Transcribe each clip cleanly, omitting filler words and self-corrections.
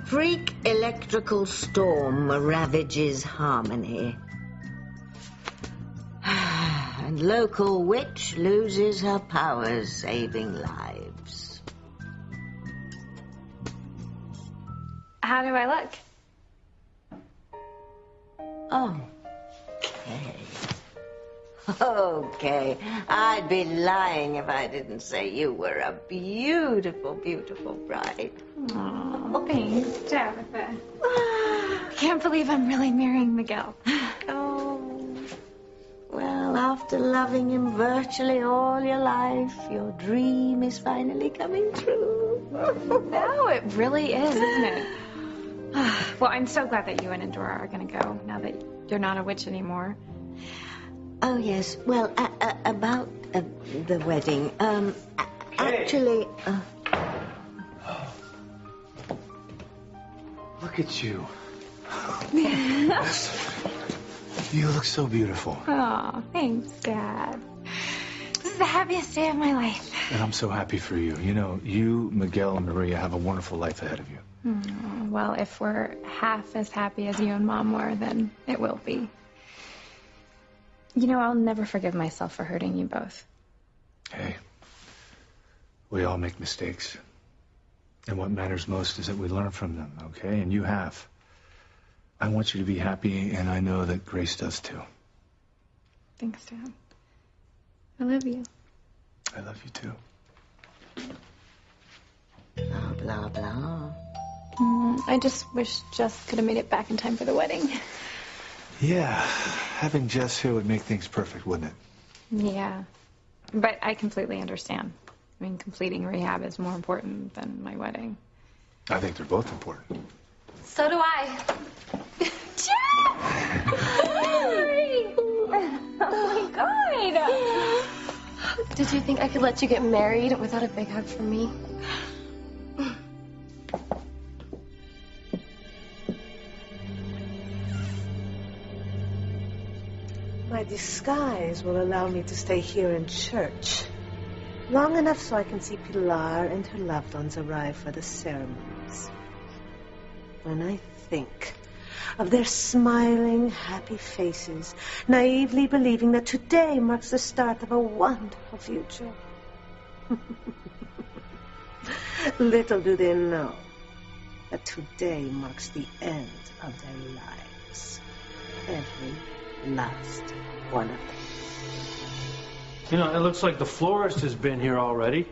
freak electrical storm ravages harmony. And local witch loses her powers, saving lives. How do I look? Okay. I'd be lying if I didn't say you were a beautiful, beautiful bride. Oh, thanks, Tabitha. I can't believe I'm really marrying Miguel. Oh. Well, after loving him virtually all your life, your dream is finally coming true. No, it really is, isn't it? Well, I'm so glad that you and Endora are going to go now that you're not a witch anymore. Oh, yes. Well, about the wedding. Actually... Look at you. You look so beautiful. Oh, thanks, Dad. This is the happiest day of my life. And I'm so happy for you. You know, you, Miguel, and Maria have a wonderful life ahead of you. Well, if we're half as happy as you and Mom were, then it will be. You know, I'll never forgive myself for hurting you both. Hey, we all make mistakes. And what matters most is that we learn from them, okay? And you have. I want you to be happy, and I know that Grace does too. Thanks, Dad. I love you. I love you too. Blah, blah, blah. I just wish Jess could have made it back in time for the wedding. Yeah, having Jess here would make things perfect, wouldn't it? Yeah, but I completely understand. I mean, completing rehab is more important than my wedding. I think they're both important. So do I. Jess! Sorry! Oh, my God! Did you think I could let you get married without a big hug from me? My disguise will allow me to stay here in church long enough so I can see Pilar and her loved ones arrive for the ceremonies. When I think of their smiling, happy faces, naively believing that today marks the start of a wonderful future. Little do they know that today marks the end of their lives. Every last one of them. You know, it looks like the florist has been here already.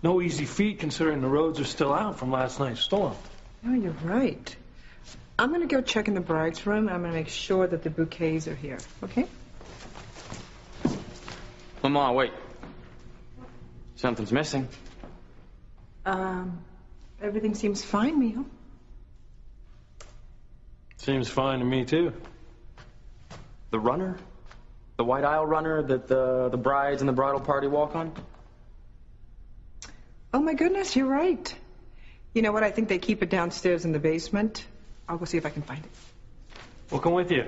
No easy feat considering the roads are still out from last night's storm. Oh, you're right. I'm going to go check in the bride's room. I'm going to make sure that the bouquets are here, okay? Mama, wait. Something's missing. Everything seems fine, Mijo. Seems fine to me, too. The runner? The white aisle runner that the brides and the bridal party walk on? Oh, my goodness, you're right. You know what? I think they keep it downstairs in the basement. I'll go see if I can find it. We'll come with you.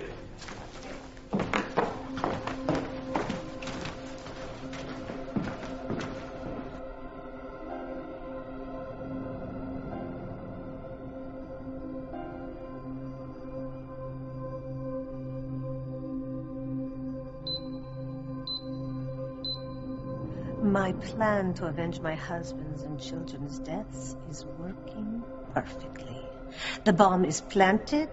My plan to avenge my husband's and children's deaths is working perfectly. The bomb is planted,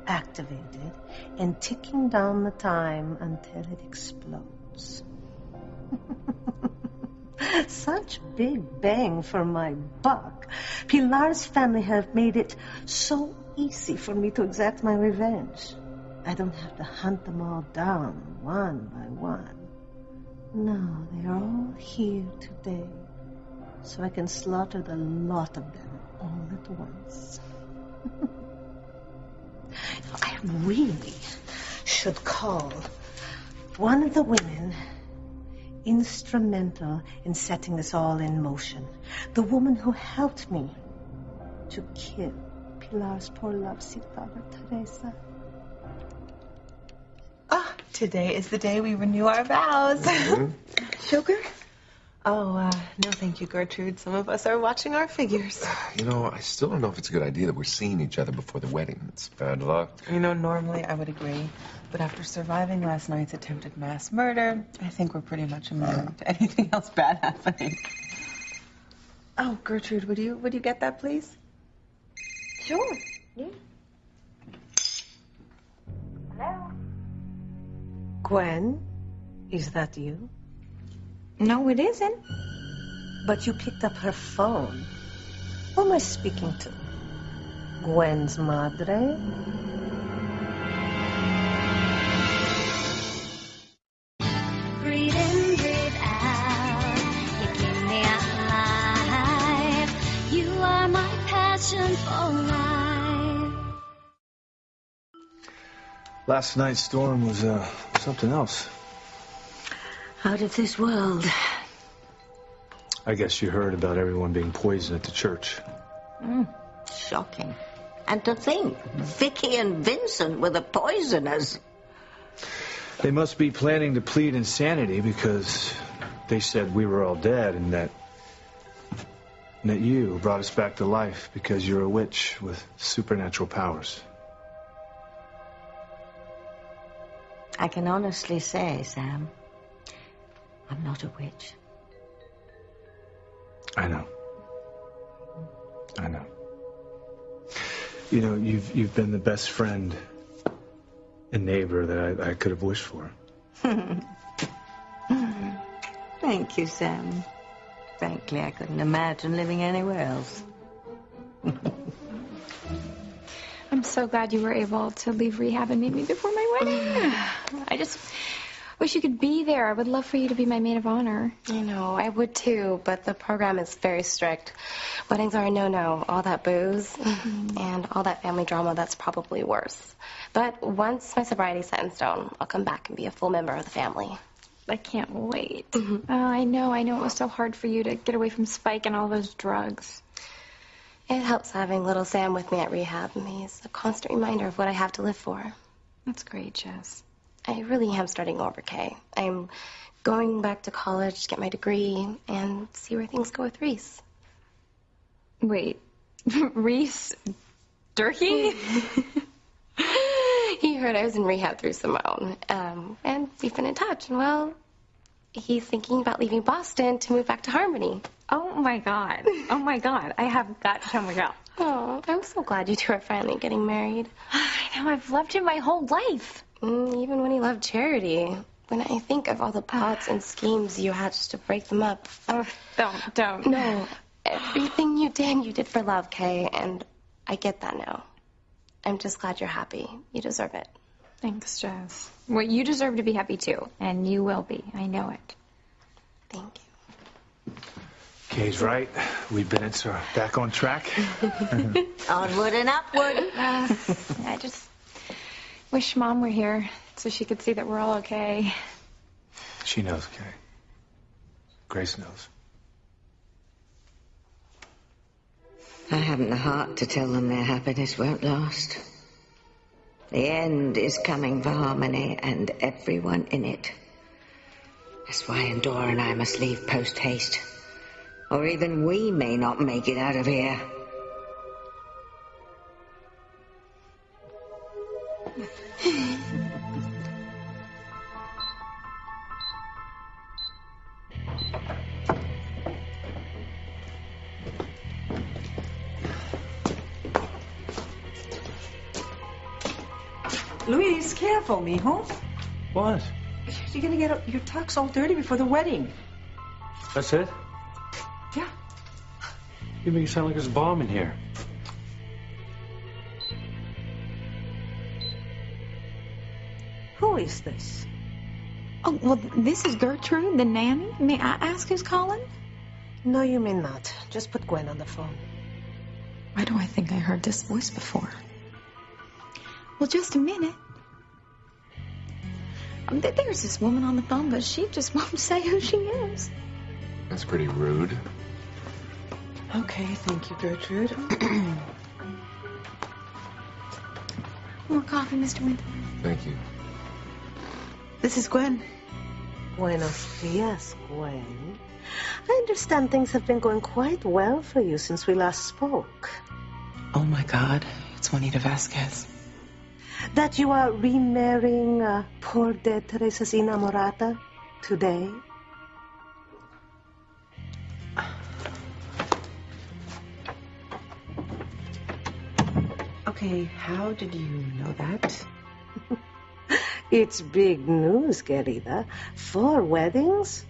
activated, and ticking down the time until it explodes. Such big bang for my buck. Pilar's family have made it so easy for me to exact my revenge. I don't have to hunt them all down one by one. No, they are all here today, so I can slaughter the lot of them all at once. I really should call one of the women instrumental in setting this all in motion. The woman who helped me to kill Pilar's poor lovesick daughter, Teresa. Today is the day we renew our vows. Sugar, Oh, no thank you, Gertrude. Some of us are watching our figures. You know, I still don't know if it's a good idea that we're seeing each other before the wedding. It's bad luck. You know, normally I would agree. But after surviving last night's attempted mass murder, I think we're pretty much immune to anything else bad happening. Oh, Gertrude, would you get that, please? Sure. Yeah. Hello? Gwen, is that you? No, it isn't. But you picked up her phone. Who am I speaking to? Gwen's madre? Breathe in, breathe out. You keep me alive. You are my passion for life. Last night's storm was something else. Out of this world. I guess you heard about everyone being poisoned at the church. Shocking. And to think, Vicky and Vincent were the poisoners. They must be planning to plead insanity because they said we were all dead and that you brought us back to life because you're a witch with supernatural powers. I can honestly say, Sam, I'm not a witch. I know. You know, you've been the best friend and neighbor that I could have wished for. Thank you, Sam. Frankly, I couldn't imagine living anywhere else. I'm so glad you were able to leave rehab and meet me before my wedding. I just wish you could be there. I would love for you to be my maid of honor. I know, I would too, but the program is very strict. Weddings are a no-no. All that booze and all that family drama, that's probably worse. But once my sobriety's set in stone, I'll come back and be a full member of the family. I can't wait. Oh, I know it was so hard for you to get away from Spike and all those drugs. It helps having little Sam with me at rehab. He's a constant reminder of what I have to live for. That's great, Jess. I really am starting over, Kay. I'm going back to college to get my degree and see where things go with Reese. Wait, Reese Durkee? He heard I was in rehab through Simone, and we've been in touch. And, well, he's thinking about leaving Boston to move back to Harmony. Oh, my God. I have got to tell Miguel. Oh, I'm so glad you two are finally getting married. I know, I've loved him my whole life. Even when he loved Charity. When I think of all the plots and schemes you had just to break them up. Oh, don't. No, everything you did for love, Kay, and I get that now. I'm just glad you're happy. You deserve it. Thanks, Jess. Well, you deserve to be happy, too. And you will be. I know it. Thank you. Kay's right. We've been back on track. Onward and upward. I just wish Mom were here so she could see that we're all okay. She knows, Kay. Grace knows. I haven't the heart to tell them their happiness won't last. The end is coming for Harmony and everyone in it. That's why Endora and I must leave post-haste. Or even we may not make it out of here. Louise, careful, mijo. What? You're gonna get your tux all dirty before the wedding. That's it? Yeah. You make it sound like there's a bomb in here. Who is this? Oh, well, this is Gertrude, the nanny. May I ask who's calling? No, you may not. Just put Gwen on the phone. Why do I think I heard this voice before? Well, just a minute. There's this woman on the phone, but she just won't say who she is. That's pretty rude. Okay, thank you, Gertrude. More coffee, Mr. Winter? Thank you. This is Gwen. Buenos dias, Gwen. I understand things have been going quite well for you since we last spoke. Oh my God, it's Juanita Vasquez. That you are remarrying poor dead Teresa's inamorata today? Okay, how did you know that? It's big news, querida. 4 weddings?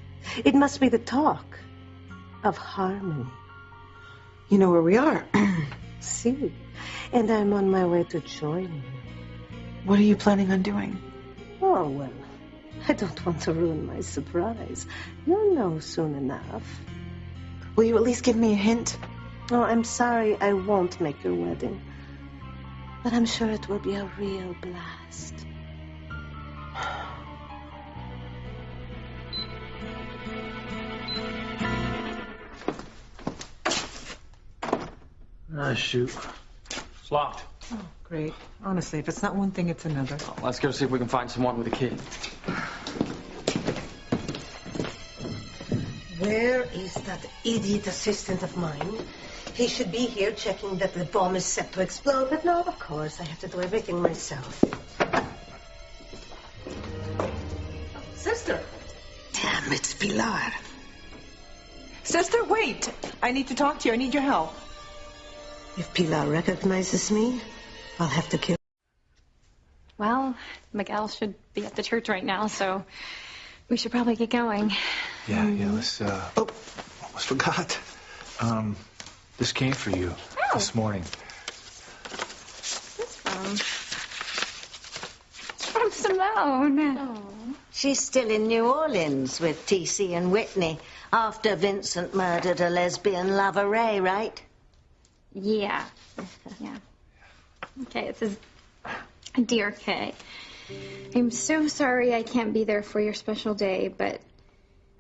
It must be the talk of Harmony. You know where we are. See, and I'm on my way to join you. What are you planning on doing? Oh, well, I don't want to ruin my surprise. You'll know soon enough. Will you at least give me a hint? Oh, I'm sorry I won't make your wedding. But I'm sure it will be a real blast. Ah, shoot. It's locked. Oh, great. Honestly, if it's not one thing, it's another. Well, let's go see if we can find someone with a key. Where is that idiot assistant of mine? He should be here checking that the bomb is set to explode, but no, of course, I have to do everything myself. Sister! Damn, it's Pilar. Sister, wait! I need to talk to you. I need your help. If Pilar recognizes me, I'll have to kill. Well, Miguel should be at the church right now, so we should probably get going. Yeah, let's, oh, almost forgot. This came for you this morning. What's from? It's from Simone. Oh. She's still in New Orleans with TC and Whitney after Vincent murdered a lesbian lover, Ray, right? Yeah. Okay, it says, Dear Kay, I'm so sorry I can't be there for your special day, but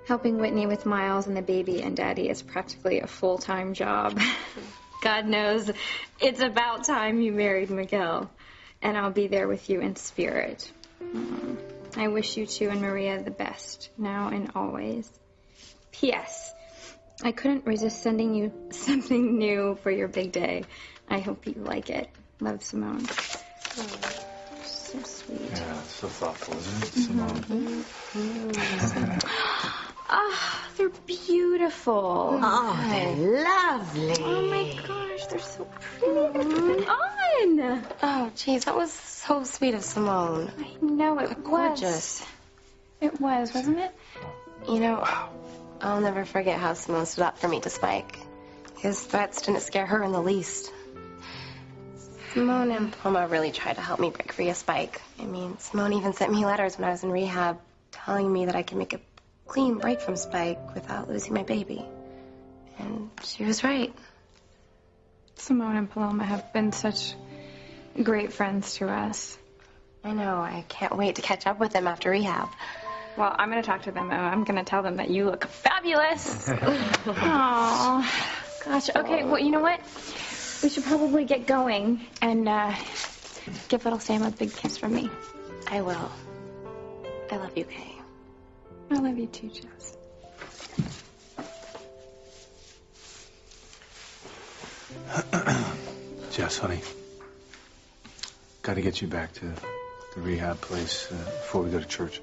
helping Whitney with Miles and the baby and Daddy is practically a full-time job. God knows it's about time you married Miguel, and I'll be there with you in spirit. I wish you two and Maria the best, now and always. P.S. I couldn't resist sending you something new for your big day. I hope you like it. Love, Simone. Oh, so sweet. Yeah, so thoughtful, isn't it, Simone? Ah, they're beautiful. Oh, they're lovely. Oh my gosh, they're so pretty. They're coming on. Oh, geez, that was so sweet of Simone. I know it was. Gorgeous. It was, wasn't it? You know, I'll never forget how Simone stood up for me to Spike. His threats didn't scare her in the least. Simone and Paloma really tried to help me break free of Spike. I mean, Simone even sent me letters when I was in rehab telling me that I could make a clean break from Spike without losing my baby. And she was right. Simone and Paloma have been such great friends to us. I know. I can't wait to catch up with them after rehab. Well, I'm going to talk to them, and I'm going to tell them that you look fabulous. Oh, gosh. Okay, well, you know what? We should probably get going and give little Sam a big kiss from me. I will. I love you, Kay. I love you too, Jess. Jess, honey. Got to get you back to the rehab place before we go to church.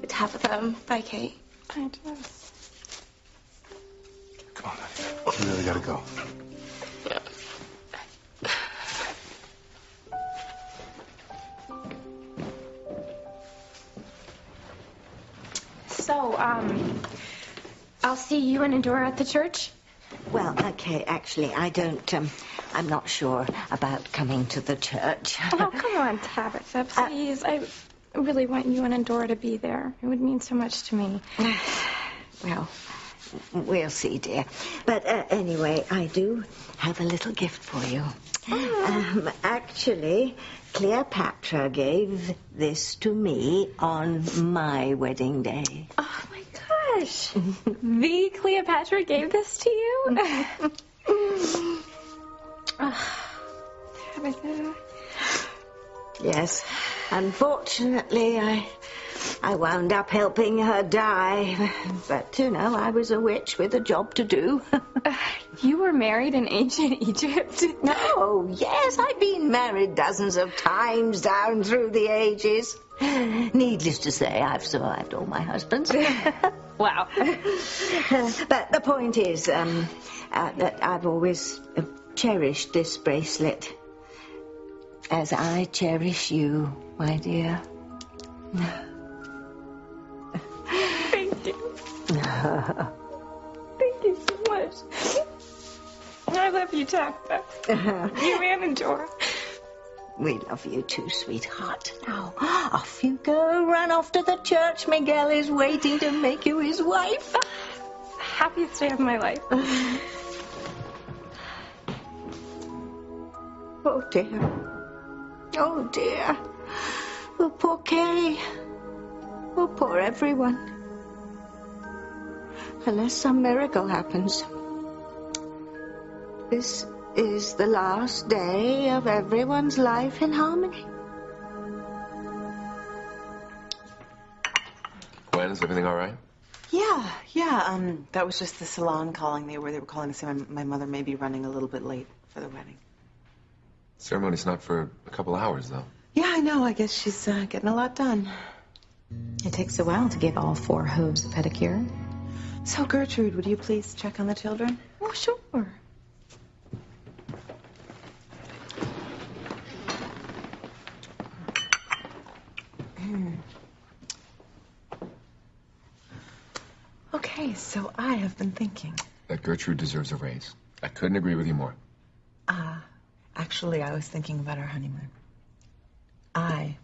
Tabitha, bye, Kate. Bye, Jess. Come on, honey. We really got to go. Yeah. So, I'll see you and Adora at the church? Well, okay, actually, I'm not sure about coming to the church. Oh, come on, Tabitha, please. I really want you and Adora to be there. It would mean so much to me. Well, we'll see, dear. But anyway, I do have a little gift for you. Actually, Cleopatra gave this to me on my wedding day. Oh, my gosh. The Cleopatra gave this to you? Oh, Tabitha. Yes. Unfortunately, I wound up helping her die. But, you know, I was a witch with a job to do. You were married in ancient Egypt? No, yes, I've been married dozens of times down through the ages. Needless to say, I've survived all my husbands. Wow. But the point is that I've always cherished this bracelet. As I cherish you, my dear. Thank you. Thank you so much. I love you, Tabitha. You and Dora. We love you too, sweetheart. Now, off you go. Run off to the church. Miguel is waiting to make you his wife. Happiest day of my life. Oh, dear. Oh, dear. Oh, poor Kay. Oh, poor everyone. Unless some miracle happens. This is the last day of everyone's life in harmony. Gwen, is everything all right? Yeah. That was just the salon calling. They were calling to say my mother may be running a little bit late for the wedding. Ceremony's not for a couple hours, though. Yeah, I know. I guess she's getting a lot done. It takes a while to give all 4 hooves a pedicure. So, Gertrude, would you please check on the children? Oh, sure. Okay, so I have been thinking. That Gertrude deserves a raise. I couldn't agree with you more. Actually, I was thinking about our honeymoon. I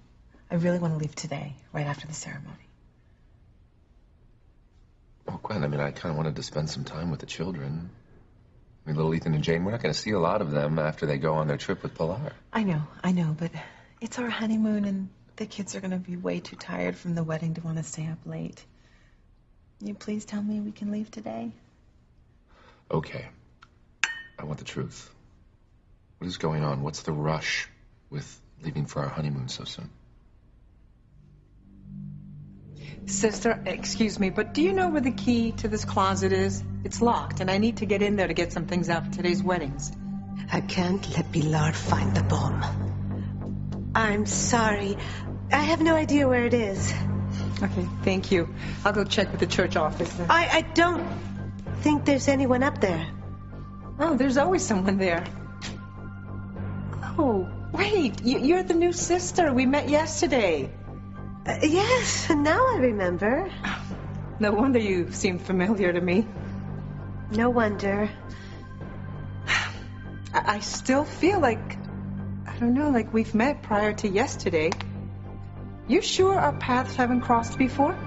really want to leave today, right after the ceremony. Well, Gwen, I kind of wanted to spend some time with the children. Little Ethan and Jane, we're not going to see a lot of them after they go on their trip with Pilar. I know, but it's our honeymoon, and the kids are going to be way too tired from the wedding to want to stay up late. Can you please tell me we can leave today? Okay. I want the truth. What is going on? What's the rush with leaving for our honeymoon so soon? Sister, excuse me, but do you know where the key to this closet is? It's locked, and I need to get in there to get some things out for today's weddings. I can't let Pilar find the bomb. I'm sorry. I have no idea where it is. Okay, thank you. I'll go check with the church office. I don't think there's anyone up there. Oh, there's always someone there. Oh, wait, you're the new sister. We met yesterday. Yes, now I remember. No wonder you seem familiar to me. No wonder. I still feel like, I don't know, like we've met prior to yesterday. You sure our paths haven't crossed before?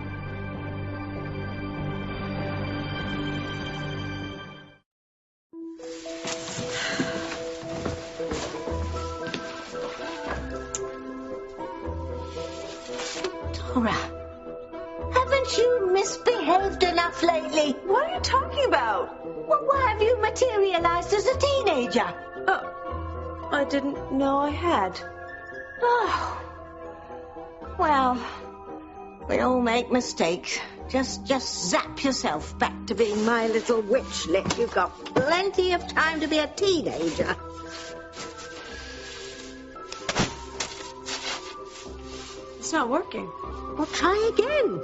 Dora, haven't you misbehaved enough lately? What are you talking about? Well, why have you materialized as a teenager? Oh, I didn't know I had. Oh. Well, we all make mistakes. Just zap yourself back to being my little witchlet. You've got plenty of time to be a teenager. It's not working. Well, try again.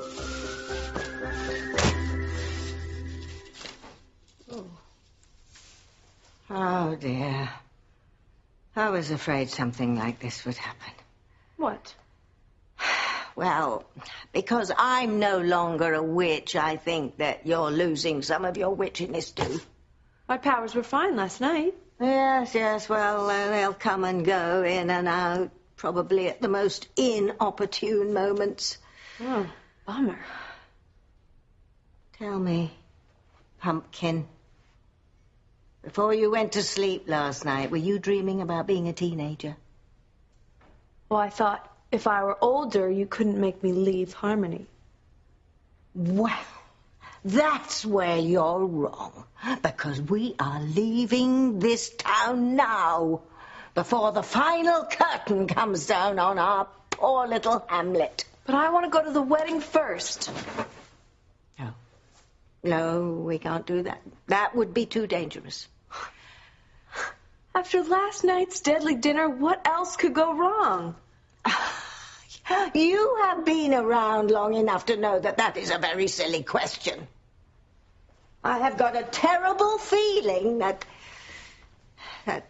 Oh, dear. I was afraid something like this would happen. What? Well, because I'm no longer a witch, I think that you're losing some of your witchiness, too. My powers were fine last night. Yes, well, they'll come and go, in and out, probably at the most inopportune moments. Oh, bummer. Tell me, Pumpkin, before you went to sleep last night, were you dreaming about being a teenager? Well, I thought if I were older, you couldn't make me leave Harmony. Well, that's where you're wrong, because we are leaving this town now. before the final curtain comes down on our poor little hamlet. But I want to go to the wedding first. No, we can't do that. That would be too dangerous. After last night's deadly dinner, what else could go wrong? You have been around long enough to know that that is a very silly question. I have got a terrible feeling that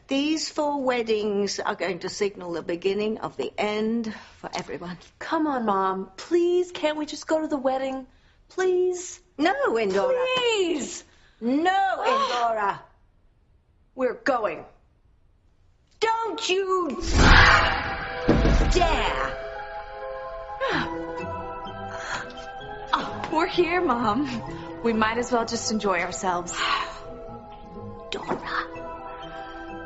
these 4 weddings are going to signal the beginning of the end for everyone. Come on, Mom. Please, can't we just go to the wedding? Please? No, Indora. Please! No, Indora. We're going. Don't you dare! Oh, we're here, Mom. We might as well just enjoy ourselves. Dora,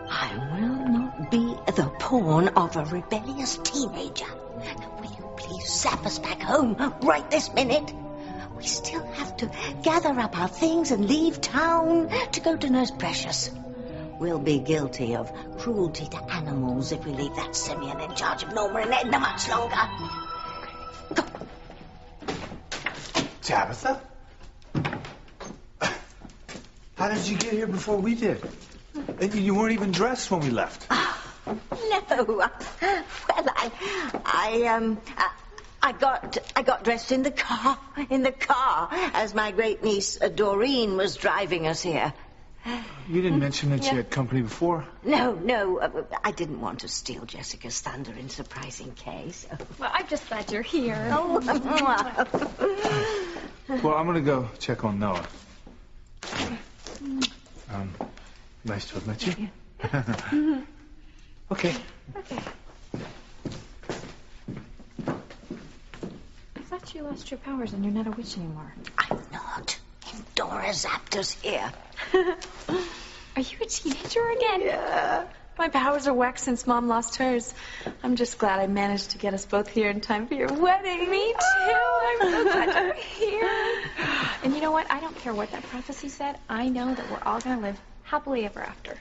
I will not be the pawn of a rebellious teenager. Now, will you please zap us back home right this minute? We still have to gather up our things and leave town to go to Nurse Precious. We'll be guilty of cruelty to animals if we leave that Simeon in charge of Norma and Edna much longer. Go. Tabitha? How did you get here before we did? And you weren't even dressed when we left. No. Well, I got dressed in the car, as my great niece Doreen was driving us here. You didn't mention that you had company before. No, I didn't want to steal Jessica's thunder in surprising case. Well, I'm just glad you're here. Oh. Well, I'm gonna go check on Noah. Nice to have met you. Okay. I thought you lost your powers and you're not a witch anymore. I'm not. Dora zapped us here. Are you a teenager again? Yeah. My powers are whacked since Mom lost hers. I'm just glad I managed to get us both here in time for your wedding. Me too. I'm so glad you're here. And you know what? I don't care what that prophecy said. I know that we're all going to live happily ever after.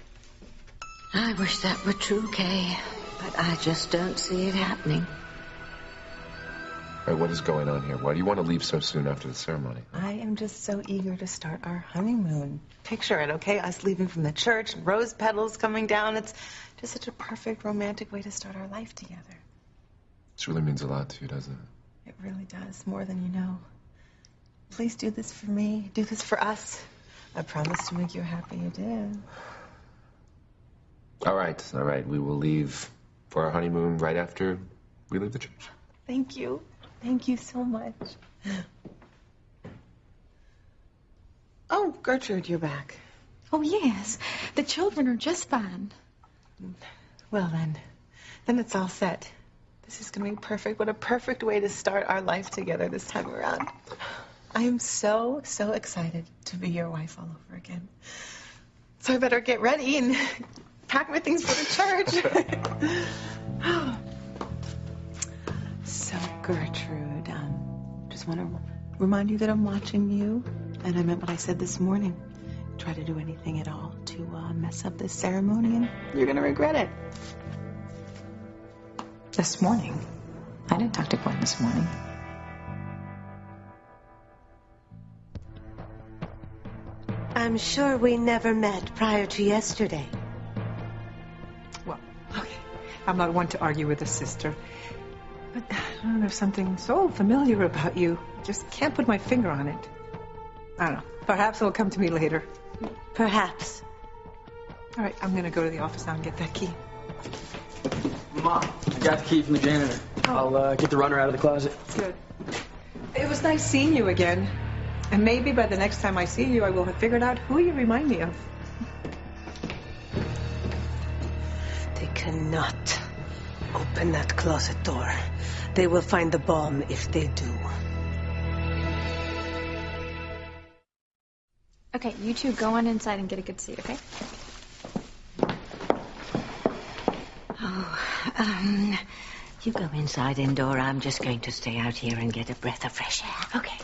I wish that were true, Kay, but I just don't see it happening. All right, what is going on here? Why do you want to leave so soon after the ceremony? I am just so eager to start our honeymoon. Picture it, okay? Us leaving from the church, rose petals coming down. It's just such a perfect romantic way to start our life together. This really means a lot to you, doesn't it? It really does, more than you know. Please do this for me. Do this for us. I promise to make you happy you did. All right. We will leave for our honeymoon right after we leave the church. Thank you. Thank you so much. Oh, Gertrude, you're back. Oh, yes. The children are just fine. Well, then it's all set. This is going to be perfect. What a perfect way to start our life together this time around. I am so excited to be your wife all over again. So I better get ready and pack my things for the church. So, Gertrude, just want to remind you that I'm watching you. And I meant what I said this morning. Try to do anything at all to mess up this ceremony, and you're going to regret it. This morning? I didn't talk to Gwen this morning. I'm sure we never met prior to yesterday. Well, okay. I'm not one to argue with a sister. But I don't know, there's something so familiar about you. I just can't put my finger on it. I don't know. Perhaps it'll come to me later. Perhaps. All right, I'm going to go to the office now and get that key. Mom, I got the key from the janitor. I'll get the runner out of the closet. Good. It was nice seeing you again. And maybe by the next time I see you, I will have figured out who you remind me of. They cannot open that closet door. They will find the bomb if they do. Okay, you two go on inside and get a good seat, okay? You go inside, Indora. I'm just going to stay out here and get a breath of fresh air. Okay.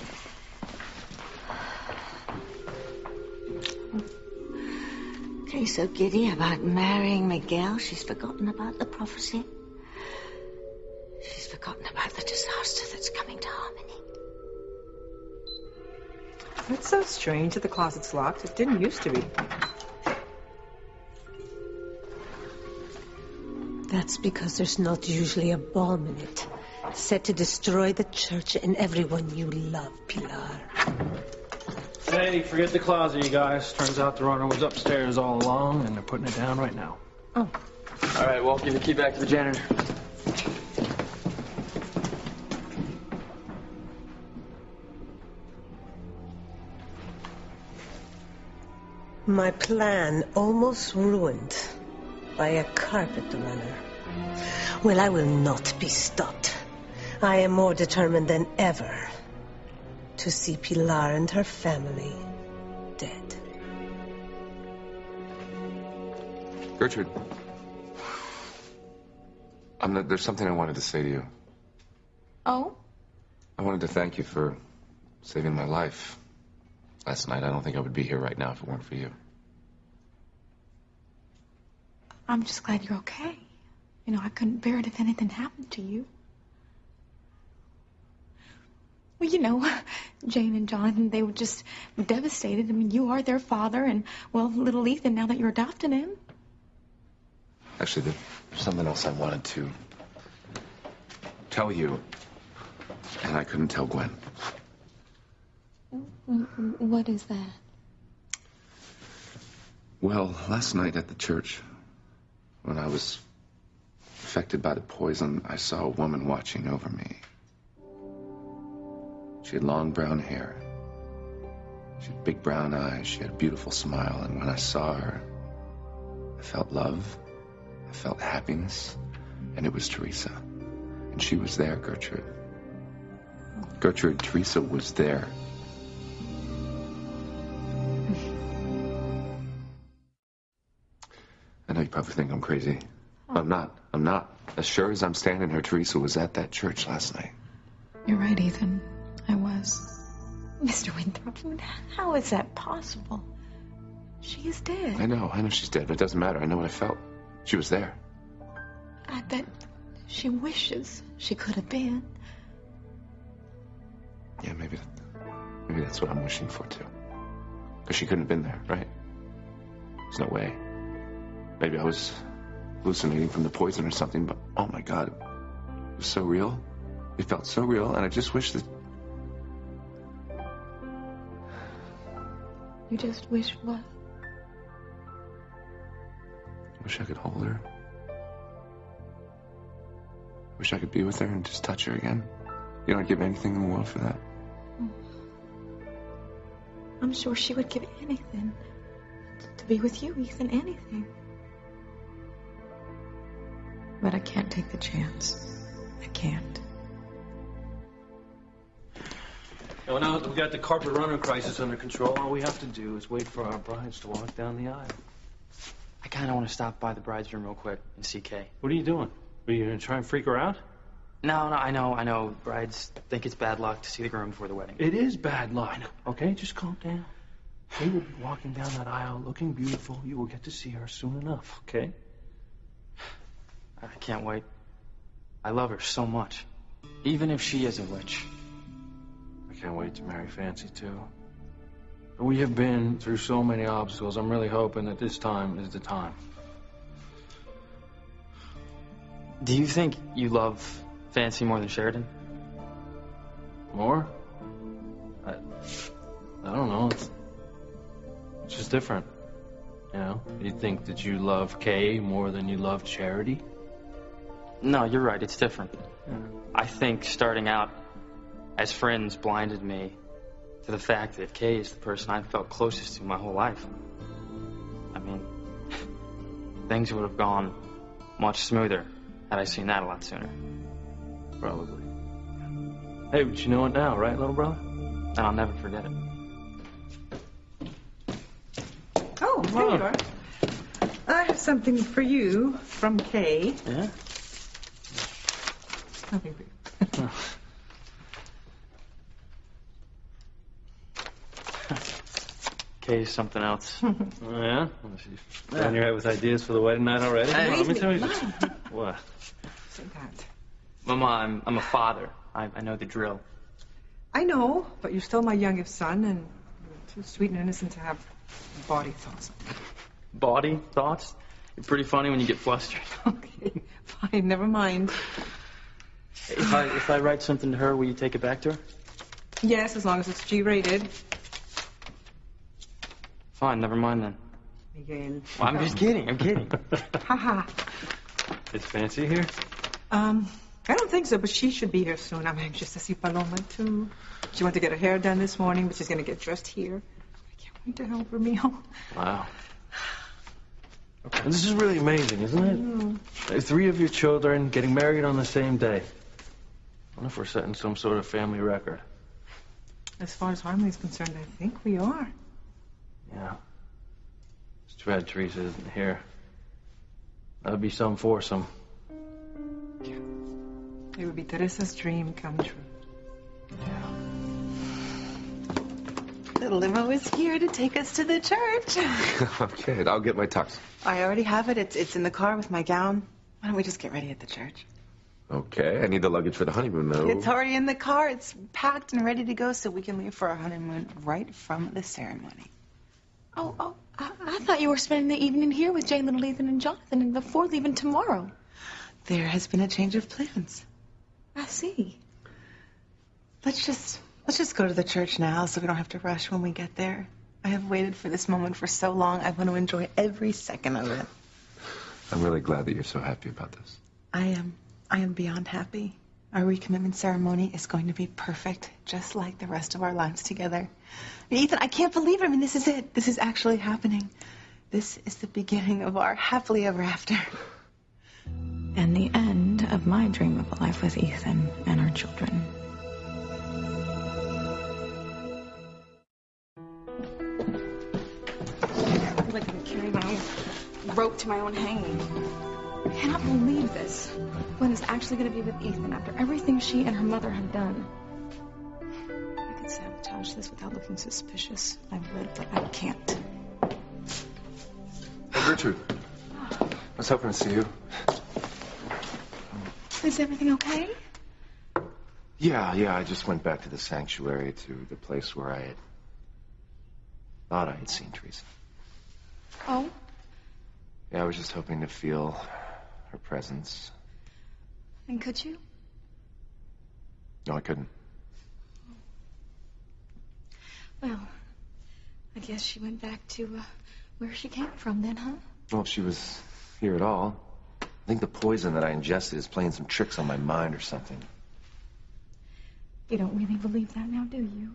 She's so giddy about marrying Miguel, she's forgotten about the prophecy. She's forgotten about the disaster that's coming to Harmony. It's so strange that the closet's locked. It didn't used to be. That's because there's not usually a bomb in it, set to destroy the church and everyone you love, Pilar. Hey, forget the closet, you guys. Turns out the runner was upstairs all along, and they're putting it down right now. Oh. All right, well, give the key back to the janitor. My plan almost ruined by a carpet runner. Well, I will not be stopped. I am more determined than ever to see Pilar and her family dead. Gertrude, there's something I wanted to say to you. Oh? I wanted to thank you for saving my life last night. I don't think I would be here right now if it weren't for you. I'm just glad you're okay. You know, I couldn't bear it if anything happened to you. Well, you know, Jane and Jonathan, they were just devastated. I mean, you are their father, and, well, little Ethan, now that you're adopting him. Actually, there's something else I wanted to tell you, and I couldn't tell Gwen. What is that? Well, last night at the church, when I was affected by the poison, I saw a woman watching over me. She had long brown hair. She had big brown eyes. She had a beautiful smile. And when I saw her, I felt love. I felt happiness. And it was Teresa. And she was there, Gertrude. Gertrude, Teresa was there. I know you probably think I'm crazy. I'm not. I'm not. As sure as I'm standing here, Teresa was at that church last night. You're right, Ethan. I was. Mr. Winthrop, how is that possible? She is dead. I know she's dead, but it doesn't matter. I know what I felt. She was there. I bet she wishes she could have been. Yeah, maybe that's what I'm wishing for, too. Because she couldn't have been there, right? There's no way. Maybe I was hallucinating from the poison or something, but oh my God, it was so real. It felt so real, and I just wish that... You just wish what? I wish I could hold her. Wish I could be with her and just touch her again. You know, I'd give anything in the world for that. I'm sure she would give anything to be with you, Ethan, anything. But I can't take the chance. I can't. Well, now that we got the carpet runner crisis under control, all we have to do is wait for our brides to walk down the aisle. I kind of want to stop by the bride's room real quick and see Kay. What are you doing? Are you going to try and freak her out? No, I know. Brides think it's bad luck to see the groom before the wedding. It is bad luck. Okay, just calm down. Kay will be walking down that aisle looking beautiful. You will get to see her soon enough, okay? I can't wait. I love her so much. Even if she is a witch. I can't wait to marry Fancy, too. We have been through so many obstacles. I'm really hoping that this time is the time. Do you think you love Fancy more than Sheridan? More? I don't know. It's just different. You know? You think that you love Kay more than you love Charity? No, you're right. It's different. Yeah. I think starting out as friends blinded me to the fact that Kay is the person I've felt closest to my whole life. I mean, things would have gone much smoother had I seen that a lot sooner. Probably. Hey, but you know it now, right, little brother? And I'll never forget it. Oh, there you are. I have something for you from Kay. Yeah? Nothing for you. Kay is something else. Oh, yeah? Well, she's filling your head with ideas for the wedding night already? Hey, Come on, let me tell you. Mom. What? Say that. Mama, I'm a father. I know the drill. I know, but you're still my youngest son, and you're too sweet and innocent to have body thoughts. Body thoughts? You're pretty funny when you get flustered. Okay, fine, never mind. If I write something to her, will you take it back to her? Yes, as long as it's G-rated. Fine, never mind then. Miguel. Well, I'm just kidding. I'm kidding. Haha. Is Fancy here? I don't think so, but she should be here soon. I'm anxious to see Paloma, too. She went to get her hair done this morning, but she's going to get dressed here. I can't wait to help her, Mio. Wow. Okay. This is really amazing, isn't it? 3 of your children getting married on the same day. I wonder if we're setting some sort of family record. As far as Harmony's concerned, I think we are. Yeah. It's too bad Teresa isn't here. That would be some foursome. It would be Teresa's dream come true. The limo is here to take us to the church. Okay, I'll get my tux. I already have it. It's in the car with my gown. Why don't we just get ready at the church? Okay, I need the luggage for the honeymoon, though. It's already in the car. It's packed and ready to go, so we can leave for our honeymoon right from the ceremony. I thought you were spending the evening here with Jane, Little Ethan, and Jonathan, and before leaving tomorrow. There has been a change of plans. I see. Let's just go to the church now so we don't have to rush when we get there. I have waited for this moment for so long. I want to enjoy every second of it. I'm really glad that you're so happy about this. I am beyond happy. Our recommitment ceremony is going to be perfect, just like the rest of our lives together. Ethan, I can't believe it. I mean, this is it. This is actually happening. This is the beginning of our happily ever after. And the end of my dream of a life with Ethan and our children. I feel like I'm carrying my own rope to my own hanging. I cannot believe this. Gwen is actually going to be with Ethan after everything she and her mother have done. I could sabotage this without looking suspicious. I would, but I can't. Hey, Gertrude. I was hoping to see you. Is everything okay? Yeah, I just went back to the sanctuary, to the place where I thought I had seen Teresa. Oh? Yeah, I was just hoping to feel her presence. And could you? No, I couldn't. Well, I guess she went back to where she came from then, huh? Well, if she was here at all, I think the poison that I ingested is playing some tricks on my mind or something. You don't really believe that now, do you?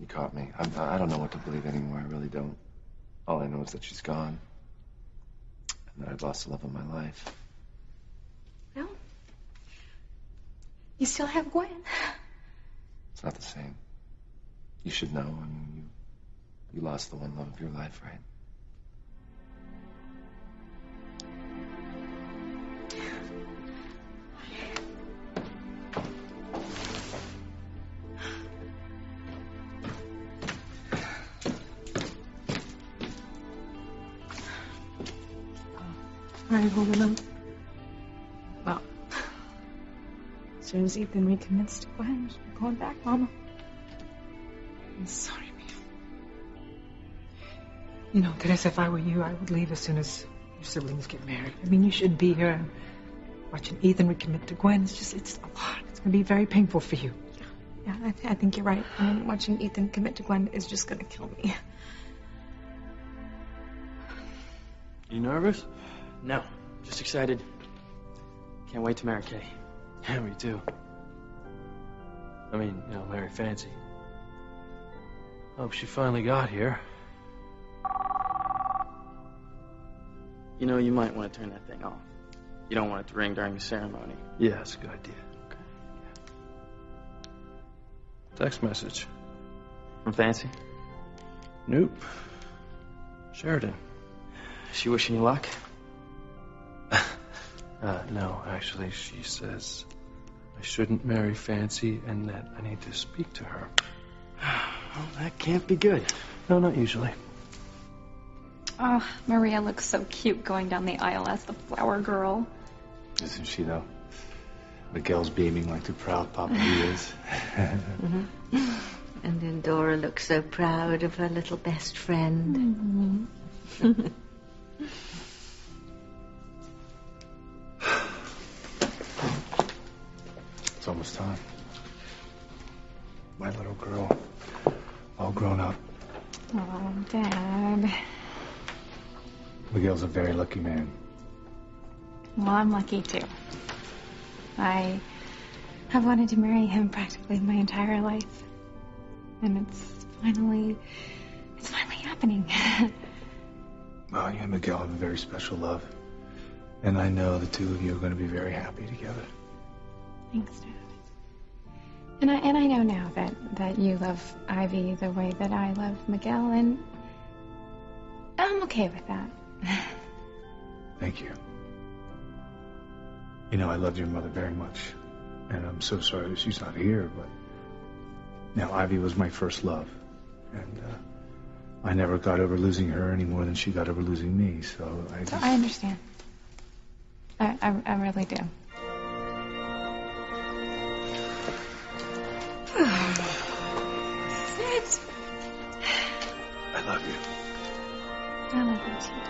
You caught me. I don't know what to believe anymore. I really don't. All I know is that she's gone. And that I've lost the love of my life. Well, you still have Gwen. It's not the same. You should know. I mean, you lost the one love of your life, right? Are you holding up? Well, as soon as Ethan recommits to Gwen, we're going back, Mama. I'm sorry, Mia. You know, Teresa, if I were you, I would leave as soon as your siblings get married. I mean, you should be here watching Ethan recommit to Gwen. It's a lot. It's going to be very painful for you. Yeah, I think you're right. I mean, watching Ethan commit to Gwen is just going to kill me. You nervous? No, just excited. Can't wait to marry Kay. Yeah, me too. I mean, marry Fancy. Hope she finally got here. You know, you might want to turn that thing off. You don't want it to ring during the ceremony. Yeah, that's a good idea. Okay. Yeah. Text message. From Fancy? Nope. Sheridan. She wishing you luck? No, actually, she says I shouldn't marry Fancy and that I need to speak to her. Well, that can't be good. No, not usually. Oh, Maria looks so cute going down the aisle as the flower girl. Isn't she, though? Miguel's beaming like the proud papa he is. And then Dora looks so proud of her little best friend. It's almost time. My little girl, all grown up. Oh, Dad. Miguel's a very lucky man. Well, I'm lucky too. I have wanted to marry him practically my entire life. And it's finally happening. Well, you and Miguel have a very special love. And I know the two of you are going to be very happy together. Thanks, Dad. And I know now that you love Ivy the way that I love Miguel, and I'm okay with that. Thank you. You know, I loved your mother very much. And I'm so sorry that she's not here, but... Now, Ivy was my first love. And I never got over losing her any more than she got over losing me, so I just... I understand. I really do. Sit. I love you. I love you too.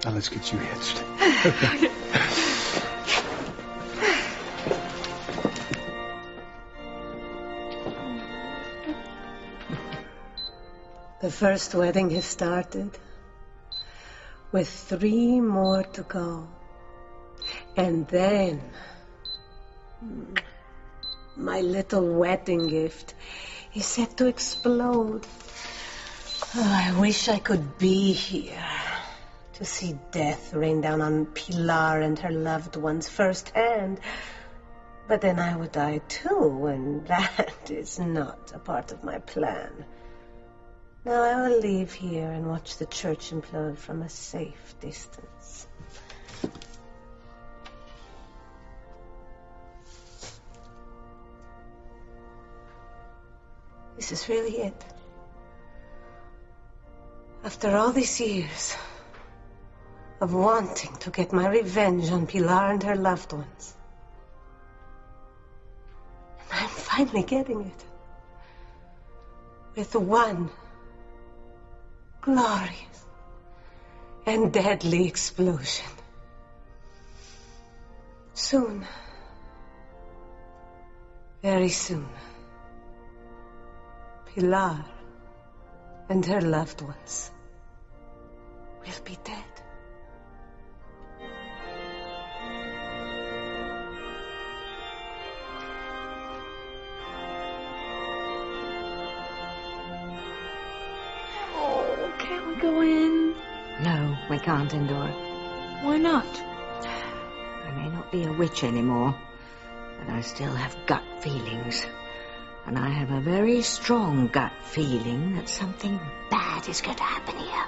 Now let's get you hitched. The first wedding has started, with 3 more to go. And then, my little wedding gift is set to explode. Oh, I wish I could be here to see death rain down on Pilar and her loved ones firsthand. But then I would die too, and that is not a part of my plan. Now I will leave here and watch the church implode from a safe distance. This is really it. After all these years of wanting to get my revenge on Pilar and her loved ones, I'm finally getting it. With one glorious and deadly explosion. Soon, very soon, Pilar and her loved ones will be dead. Go in. No, we can't, Endora. Why not? I may not be a witch anymore, but I still have gut feelings. And I have a very strong gut feeling that something bad is going to happen here.